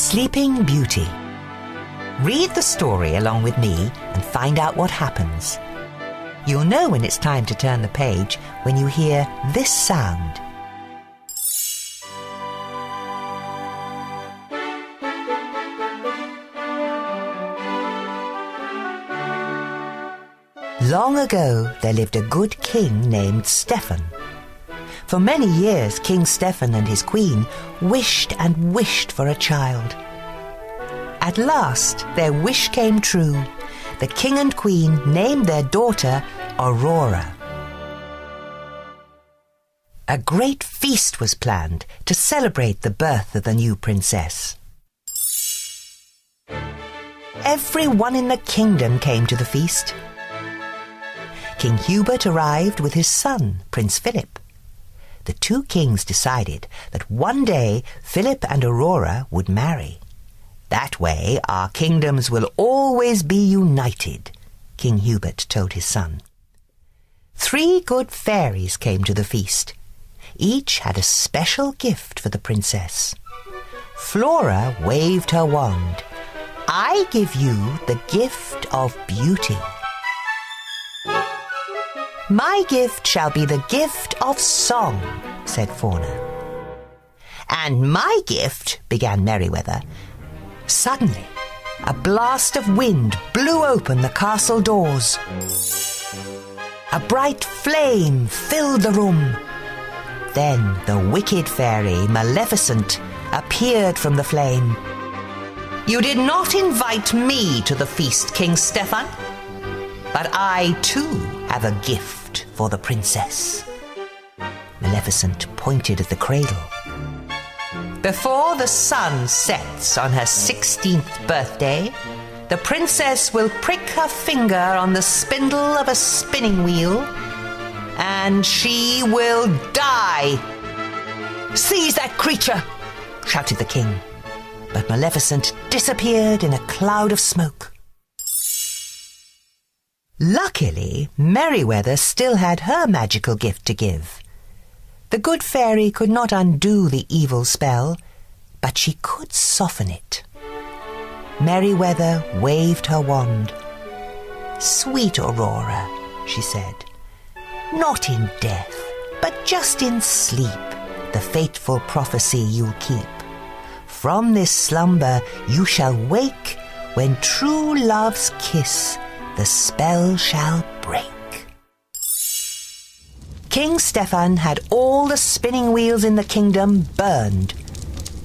Sleeping Beauty. Read the story along with me and find out what happens. You'll know when it's time to turn the page when you hear this sound. Long ago, there lived a good king named Stephen. For many years, King Stephen and his queen wished and wished for a child. At last, their wish came true. The king and queen named their daughter Aurora. A great feast was planned to celebrate the birth of the new princess. Everyone in the kingdom came to the feast. King Hubert arrived with his son, Prince Philip. The two kings decided that one day Philip and Aurora would marry. That way our kingdoms will always be united, King Hubert told his son. 3 good fairies came to the feast. Each had a special gift for the princess. Flora waved her wand. I give you the gift of beauty. My gift shall be the gift of song, said Fauna. And my gift, began Merryweather. Suddenly, a blast of wind blew open the castle doors. A bright flame filled the room. Then the wicked fairy, Maleficent, appeared from the flame. You did not invite me to the feast, King Stephen, but I too have a gift for the princess. Maleficent pointed at the cradle. Before the sun sets on her 16th birthday, the princess will prick her finger on the spindle of a spinning wheel, and she will die. Seize that creature, shouted the king. But Maleficent disappeared in a cloud of smoke. Luckily, Merryweather still had her magical gift to give. The good fairy could not undo the evil spell, but she could soften it. Merryweather waved her wand. Sweet Aurora, she said, not in death, but just in sleep, the fateful prophecy you'll keep. From this slumber you shall wake, when true love's kiss the spell shall break. King Stephen had all the spinning wheels in the kingdom burned.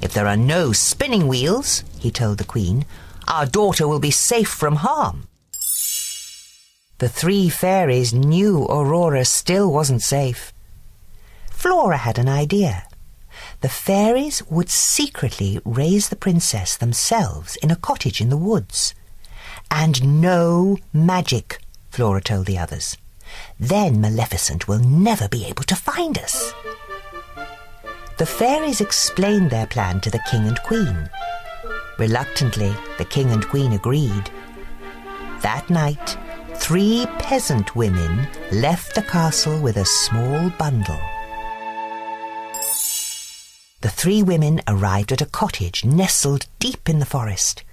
If there are no spinning wheels, he told the queen, our daughter will be safe from harm. The 3 fairies knew Aurora still wasn't safe. Flora had an idea. The fairies would secretly raise the princess themselves in a cottage in the woods. And no magic, Flora told the others. Then Maleficent will never be able to find us. The fairies explained their plan to the king and queen. Reluctantly, the king and queen agreed. That night, 3 peasant women left the castle with a small bundle. The 3 women arrived at a cottage nestled deep in the forest.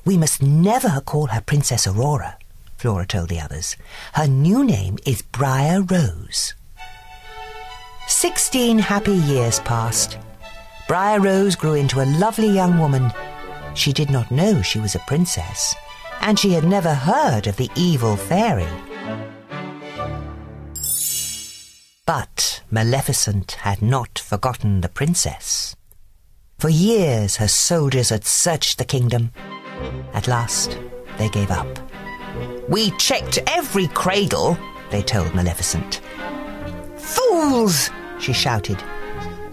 We must never call her Princess Aurora, Flora told the others. Her new name is Briar Rose. 16 happy years passed. Briar Rose grew into a lovely young woman. She did not know she was a princess, and she had never heard of the evil fairy. But Maleficent had not forgotten the princess. For years her soldiers had searched the kingdom. At last, they gave up. We checked every cradle, they told Maleficent. Fools, she shouted.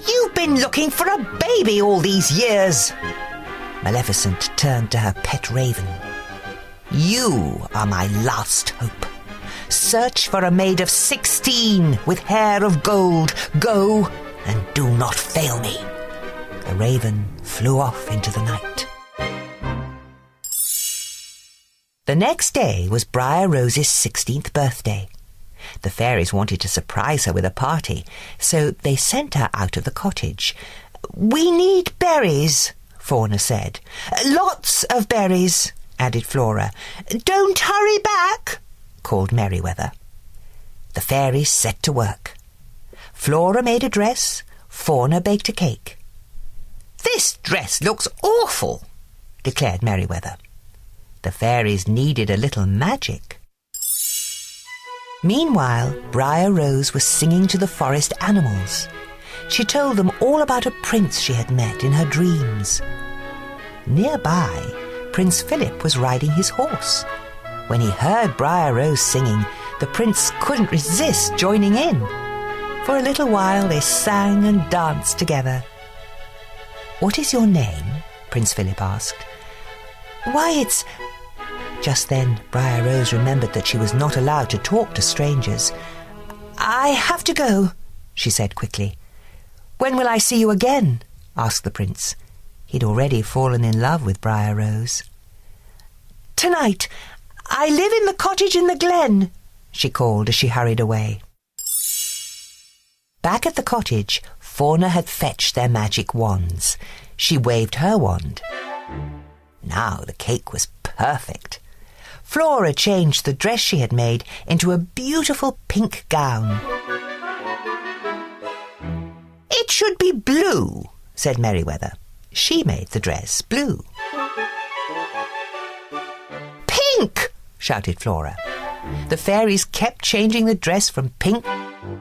You've been looking for a baby all these years. Maleficent turned to her pet raven. You are my last hope. Search for a maid of 16 with hair of gold. Go and do not fail me. The raven flew off into the night. The next day was Briar Rose's 16th birthday. The fairies wanted to surprise her with a party, so they sent her out of the cottage. We need berries, Fauna said. Lots of berries, added Flora. Don't hurry back, called Merryweather. The fairies set to work. Flora made a dress, Fauna baked a cake. This dress looks awful, declared Merryweather. The fairies needed a little magic. Meanwhile, Briar Rose was singing to the forest animals. She told them all about a prince she had met in her dreams. Nearby, Prince Philip was riding his horse. When he heard Briar Rose singing, the prince couldn't resist joining in. For a little while they sang and danced together. What is your name? Prince Philip asked. Why, it's... Just then, Briar Rose remembered that she was not allowed to talk to strangers. I have to go, she said quickly. When will I see you again? Asked the prince. He'd already fallen in love with Briar Rose. Tonight. I live in the cottage in the glen, she called as she hurried away. Back at the cottage, Fauna had fetched their magic wands. She waved her wand. Now the cake was perfect. Flora changed the dress she had made into a beautiful pink gown. It should be blue, said Merryweather. She made the dress blue. Pink, shouted Flora. The fairies kept changing the dress from pink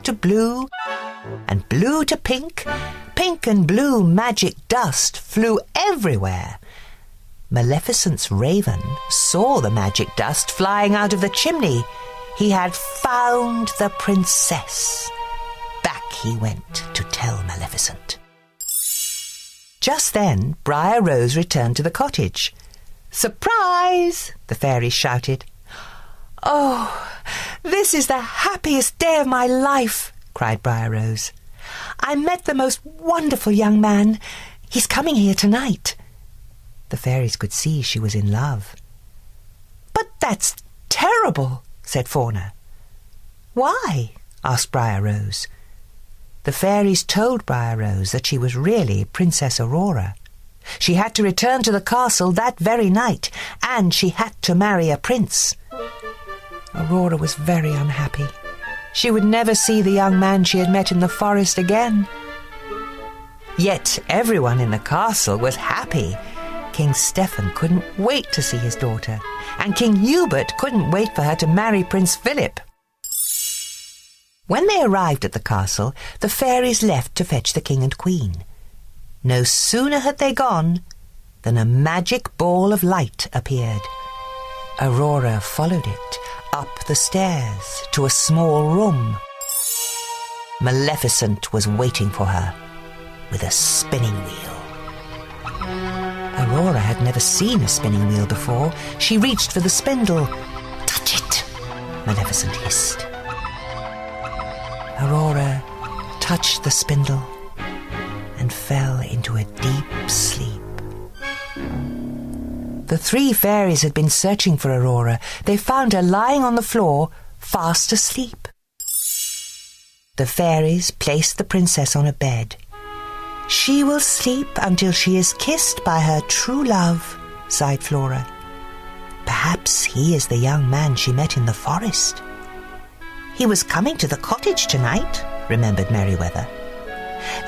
to blue, and blue to pink. Pink and blue magic dust flew everywhere. Maleficent's raven saw the magic dust flying out of the chimney. He had found the princess. Back he went to tell Maleficent. Just then, Briar Rose returned to the cottage. Surprise! The fairies shouted. Oh, this is the happiest day of my life, cried Briar Rose. I met the most wonderful young man. He's coming here tonight. The fairies could see she was in love. But that's terrible, said Fauna. Why? Asked Briar Rose. The fairies told Briar Rose that she was really Princess Aurora. She had to return to the castle that very night, and she had to marry a prince. Aurora was very unhappy. She would never see the young man she had met in the forest again. Yet everyone in the castle was happy. King Stephen couldn't wait to see his daughter, and King Hubert couldn't wait for her to marry Prince Philip. When they arrived at the castle, the fairies left to fetch the king and queen. No sooner had they gone than a magic ball of light appeared. Aurora followed it up the stairs to a small room. Maleficent was waiting for her with a spinning wheel. Aurora had never seen a spinning wheel before. She reached for the spindle. Touch it, Maleficent hissed. Aurora touched the spindle and fell into a deep sleep. The three fairies had been searching for Aurora. They found her lying on the floor, fast asleep. The fairies placed the princess on a bed. She will sleep until she is kissed by her true love, sighed Flora. Perhaps he is the young man she met in the forest. He was coming to the cottage tonight, remembered Merryweather.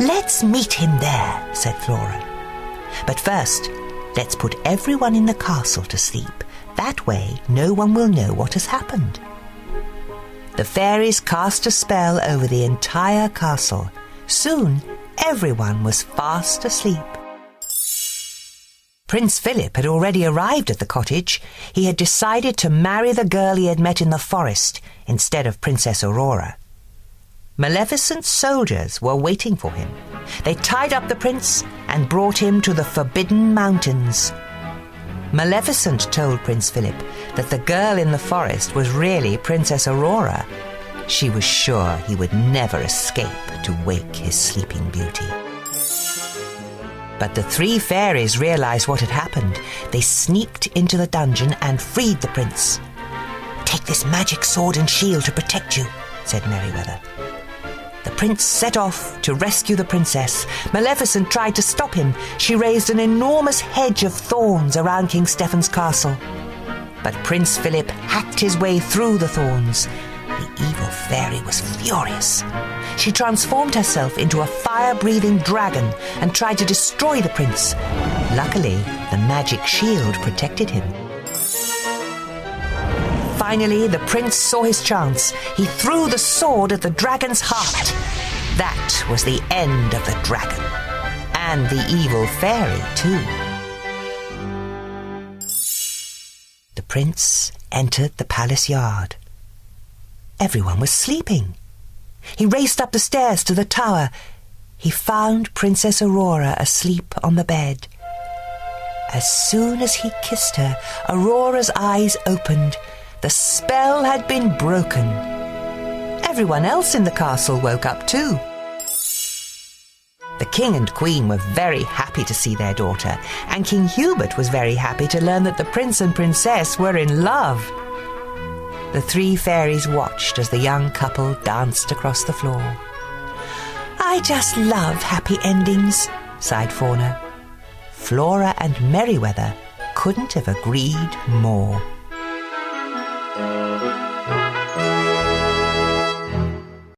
Let's meet him there, said Flora. But first, let's put everyone in the castle to sleep. That way, no one will know what has happened. The fairies cast a spell over the entire castle. Soon, everyone was fast asleep. Prince Philip had already arrived at the cottage. He had decided to marry the girl he had met in the forest instead of Princess Aurora. Maleficent's soldiers were waiting for him. They tied up the prince and brought him to the Forbidden Mountains. Maleficent told Prince Philip that the girl in the forest was really Princess Aurora. She was sure he would never escape to wake his sleeping beauty. But the three fairies realized what had happened. They sneaked into the dungeon and freed the prince. Take this magic sword and shield to protect you, said Merryweather. The prince set off to rescue the princess. Maleficent tried to stop him. She raised an enormous hedge of thorns around King Stephen's castle. But Prince Philip hacked his way through the thorns. The evil fairy was furious. She transformed herself into a fire-breathing dragon and tried to destroy the prince. Luckily, the magic shield protected him. Finally, the prince saw his chance. He threw the sword at the dragon's heart. That was the end of the dragon. And the evil fairy, too. The prince entered the palace yard. Everyone was sleeping. He raced up the stairs to the tower. He found Princess Aurora asleep on the bed. As soon as he kissed her, Aurora's eyes opened. The spell had been broken. Everyone else in the castle woke up too. The king and queen were very happy to see their daughter, and King Hubert was very happy to learn that the prince and princess were in love. The three fairies watched as the young couple danced across the floor. "I just love happy endings," sighed Fauna. Flora and Merryweather couldn't have agreed more.